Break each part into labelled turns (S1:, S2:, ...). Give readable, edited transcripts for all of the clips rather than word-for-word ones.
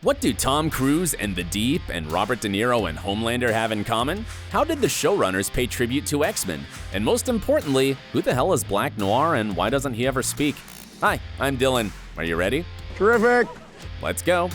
S1: What do Tom Cruise and The Deep and Robert De Niro and Homelander have in common? How did the showrunners pay tribute to X-Men? And most importantly, who the hell is Black Noir and why doesn't he ever speak? Hi, I'm Dylan. Are you ready?
S2: Terrific!
S1: Let's go.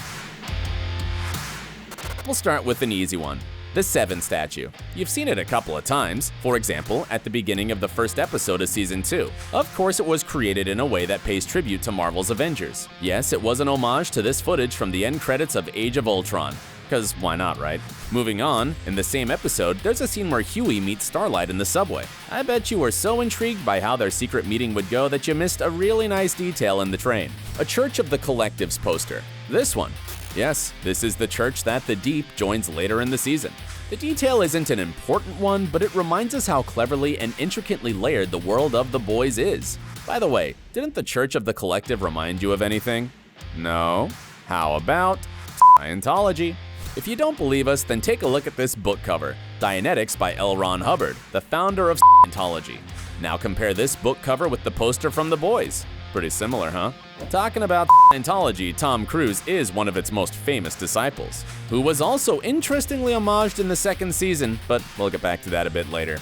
S1: We'll start with an easy one. The Seven statue. You've seen it a couple of times, for example, at the beginning of the first episode of Season 2. Of course, it was created in a way that pays tribute to Marvel's Avengers. Yes, it was an homage to this footage from the end credits of Age of Ultron. Because why not, right? Moving on, in the same episode, there's a scene where Hughie meets Starlight in the subway. I bet you were so intrigued by how their secret meeting would go that you missed a really nice detail in the train. A Church of the Collectives poster. This one. Yes, this is the church that The Deep joins later in the season. The detail isn't an important one, but it reminds us how cleverly and intricately layered the world of The Boys is. By the way, didn't the Church of the Collective remind you of anything? No? How about Scientology? If you don't believe us, then take a look at this book cover, Dianetics by L. Ron Hubbard, the founder of Scientology. Now compare this book cover with the poster from The Boys. Pretty similar, huh? Talking about Scientology, Tom Cruise is one of its most famous disciples, who was also interestingly homaged in the second season, but we'll get back to that a bit later.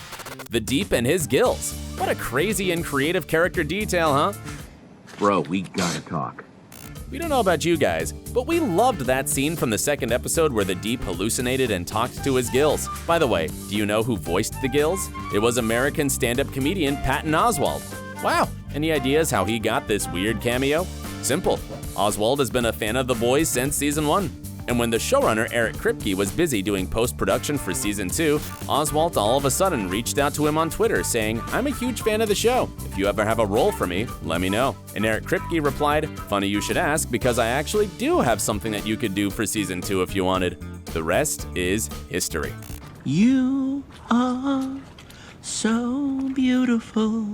S1: The Deep and his gills. What a crazy and creative character detail, huh?
S2: Bro, we gotta talk.
S1: We don't know about you guys, but we loved that scene from the second episode where the Deep hallucinated and talked to his gills. By the way, do you know who voiced the gills? It was American stand-up comedian Patton Oswalt. Wow, any ideas how he got this weird cameo? Simple. Oswald has been a fan of The Boys since season 1. And when the showrunner Eric Kripke was busy doing post-production for season 2, Oswald all of a sudden reached out to him on Twitter saying, "I'm a huge fan of the show. If you ever have a role for me, let me know." And Eric Kripke replied, "Funny you should ask because I actually do have something that you could do for season 2 if you wanted." The rest is history.
S3: You are so beautiful.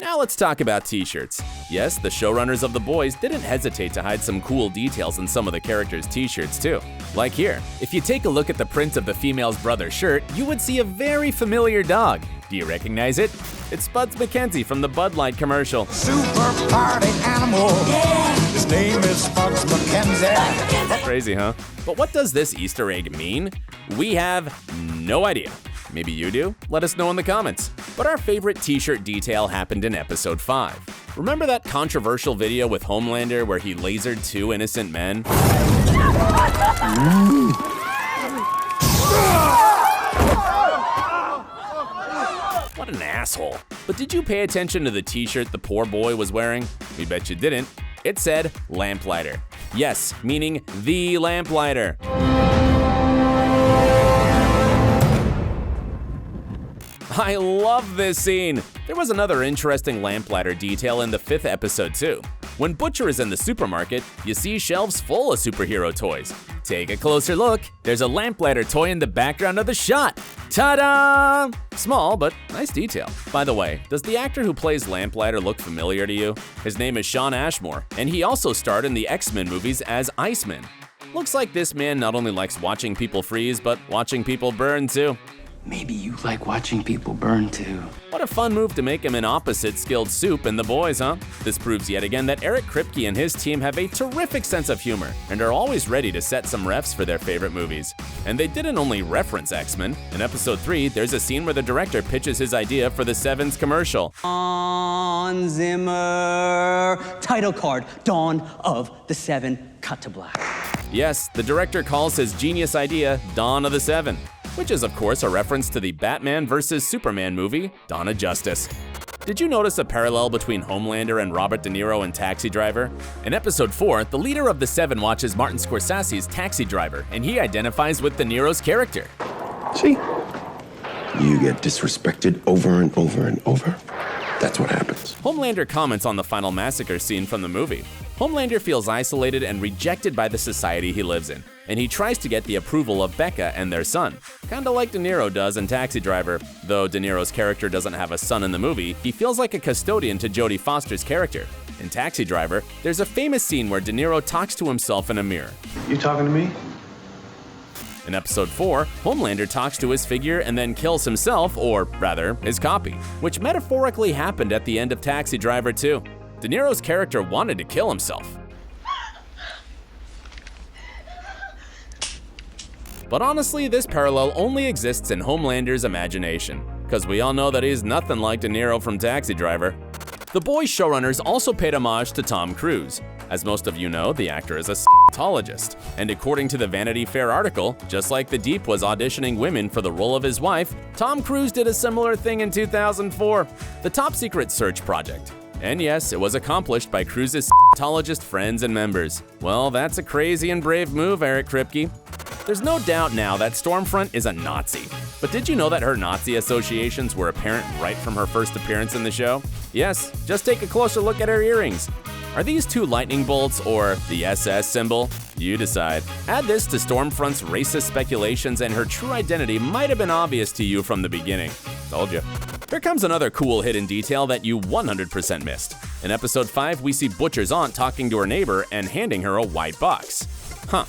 S1: Now let's talk about t-shirts. Yes, the showrunners of The Boys didn't hesitate to hide some cool details in some of the characters' t-shirts too. Like here, if you take a look at the print of the female's brother shirt, you would see a very familiar dog. Do you recognize it? It's Spuds McKenzie from the Bud Light commercial.
S4: Super party animal. Yeah. His name is Spuds McKenzie.
S1: Crazy, huh? But what does this Easter egg mean? We have no idea. Maybe you do? Let us know in the comments. But our favorite t-shirt detail happened in episode 5. Remember that controversial video with Homelander where he lasered 2 innocent men? What an asshole. But did you pay attention to the t-shirt the poor boy was wearing? We bet you didn't. It said Lamplighter. Yes, meaning the Lamplighter. I love this scene. There was another interesting lamplighter detail in the 5th episode too. When Butcher is in the supermarket, you see shelves full of superhero toys. Take a closer look. There's a lamplighter toy in the background of the shot. Ta-da! Small, but nice detail. By the way, does the actor who plays Lamplighter look familiar to you? His name is Shawn Ashmore, and he also starred in the X-Men movies as Iceman. Looks like this man not only likes watching people freeze, but watching people burn too.
S3: Maybe you like watching people burn too.
S1: What a fun move to make him an opposite skilled soup in The Boys, huh? This proves yet again that Eric Kripke and his team have a terrific sense of humor and are always ready to set some refs for their favorite movies. And they didn't only reference X-Men. In episode 3, there's a scene where the director pitches his idea for the Seven's commercial.
S5: Hans Zimmer. Title card, Dawn of the Seven, cut to black.
S1: Yes, the director calls his genius idea Dawn of the Seven, which is of course a reference to the Batman vs. Superman movie, Dawn of Justice. Did you notice a parallel between Homelander and Robert De Niro in Taxi Driver? In episode 4, the leader of the Seven watches Martin Scorsese's Taxi Driver, and he identifies with De Niro's character.
S6: See? You get disrespected over and over and over. That's what happens.
S1: Homelander comments on the final massacre scene from the movie. Homelander feels isolated and rejected by the society he lives in, and he tries to get the approval of Becca and their son. Kinda like De Niro does in Taxi Driver. Though De Niro's character doesn't have a son in the movie, he feels like a custodian to Jodie Foster's character. In Taxi Driver, there's a famous scene where De Niro talks to himself in a mirror.
S6: You talking to me?
S1: In episode 4, Homelander talks to his figure and then kills himself, or rather, his copy, which metaphorically happened at the end of Taxi Driver 2. De Niro's character wanted to kill himself. But honestly, this parallel only exists in Homelander's imagination, because we all know that he's nothing like De Niro from Taxi Driver. The Boys showrunners also paid homage to Tom Cruise. As most of you know, the actor is a Scientologist, and according to the Vanity Fair article, just like The Deep was auditioning women for the role of his wife, Tom Cruise did a similar thing in 2004, the Top Secret Search Project. And yes, it was accomplished by Cruise's Scientologist friends and members. Well, that's a crazy and brave move, Eric Kripke. There's no doubt now that Stormfront is a Nazi. But did you know that her Nazi associations were apparent right from her first appearance in the show? Yes, just take a closer look at her earrings. Are these two lightning bolts or the SS symbol? You decide. Add this to Stormfront's racist speculations and her true identity might have been obvious to you from the beginning. Told you. Here comes another cool hidden detail that you 100% missed. In episode 5, we see Butcher's aunt talking to her neighbor and handing her a white box. Huh,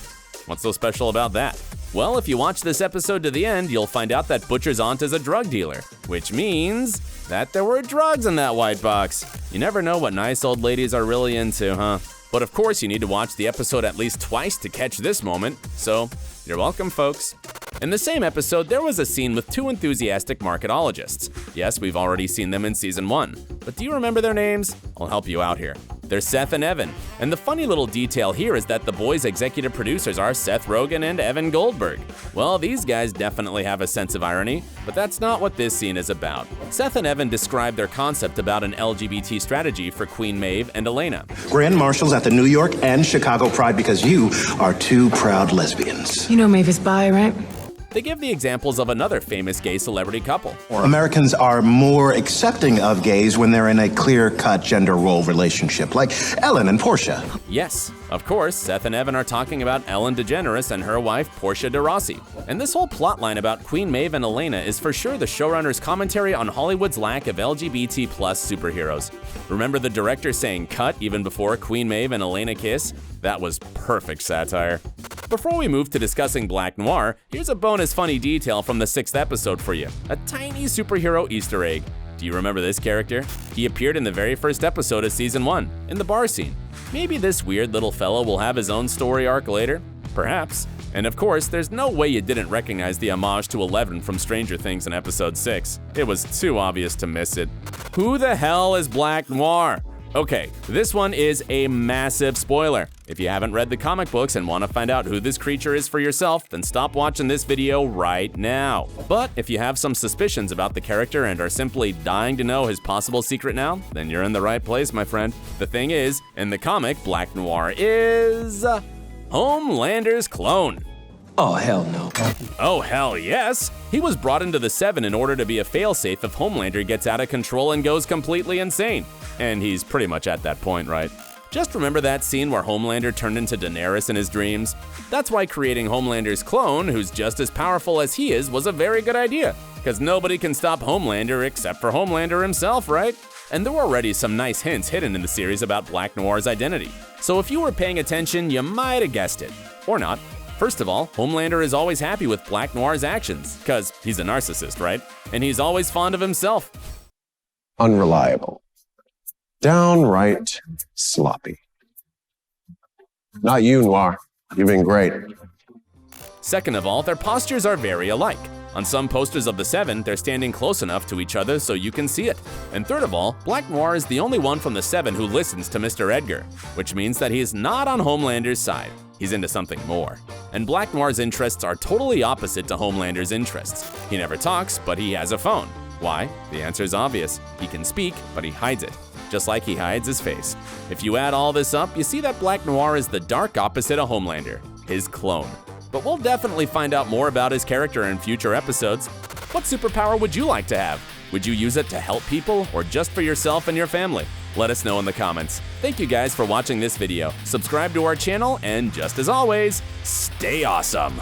S1: what's so special about that? Well, if you watch this episode to the end, you'll find out that Butcher's aunt is a drug dealer, which means that there were drugs in that white box. You never know what nice old ladies are really into, huh? But of course, you need to watch the episode at least twice to catch this moment, so you're welcome, folks. In the same episode, there was a scene with two enthusiastic marketologists. Yes, we've already seen them in season 1, but do you remember their names? I'll help you out here. They're Seth and Evan, and the funny little detail here is that The Boys' executive producers are Seth Rogen and Evan Goldberg. Well, these guys definitely have a sense of irony, but that's not what this scene is about. Seth and Evan describe their concept about an LGBT strategy for Queen Maeve and Elena.
S7: Grand marshals at the New York and Chicago Pride because you are two proud lesbians.
S8: You know Maeve is bi, right?
S1: They give the examples of another famous gay celebrity couple.
S7: Americans are more accepting of gays when they're in a clear-cut gender role relationship, like Ellen and Portia.
S1: Yes, of course, Seth and Evan are talking about Ellen DeGeneres and her wife, Portia de Rossi. And this whole plotline about Queen Maeve and Elena is for sure the showrunner's commentary on Hollywood's lack of LGBT+ superheroes. Remember the director saying cut even before Queen Maeve and Elena kiss? That was perfect satire. Before we move to discussing Black Noir, here's a bonus funny detail from the 6th episode for you. A tiny superhero Easter egg. Do you remember this character? He appeared in the very first episode of season 1, in the bar scene. Maybe this weird little fellow will have his own story arc later? Perhaps. And of course, there's no way you didn't recognize the homage to Eleven from Stranger Things in episode 6. It was too obvious to miss it. Who the hell is Black Noir? Okay, this one is a massive spoiler. If you haven't read the comic books and want to find out who this creature is for yourself, then stop watching this video right now. But if you have some suspicions about the character and are simply dying to know his possible secret now, then you're in the right place, my friend. The thing is, in the comic, Black Noir is Homelander's clone.
S3: Oh, hell no.
S1: Oh, hell yes! He was brought into the Seven in order to be a failsafe if Homelander gets out of control and goes completely insane. And he's pretty much at that point, right? Just remember that scene where Homelander turned into Daenerys in his dreams? That's why creating Homelander's clone, who's just as powerful as he is, was a very good idea. Because nobody can stop Homelander except for Homelander himself, right? And there were already some nice hints hidden in the series about Black Noir's identity. So if you were paying attention, you might have guessed it. Or not. First of all, Homelander is always happy with Black Noir's actions, because he's a narcissist, right? And he's always fond of himself.
S6: Unreliable. Downright sloppy. Not you, Noir. You've been great.
S1: Second of all, their postures are very alike. On some posters of the Seven, they're standing close enough to each other so you can see it. And third of all, Black Noir is the only one from the Seven who listens to Mr. Edgar, which means that he is not on Homelander's side. He's into something more. And Black Noir's interests are totally opposite to Homelander's interests. He never talks, but he has a phone. Why? The answer is obvious. He can speak, but he hides it. Just like he hides his face. If you add all this up, you see that Black Noir is the dark opposite of Homelander, his clone. But we'll definitely find out more about his character in future episodes. What superpower would you like to have? Would you use it to help people or just for yourself and your family? Let us know in the comments. Thank you guys for watching this video. Subscribe to our channel and just as always, stay awesome.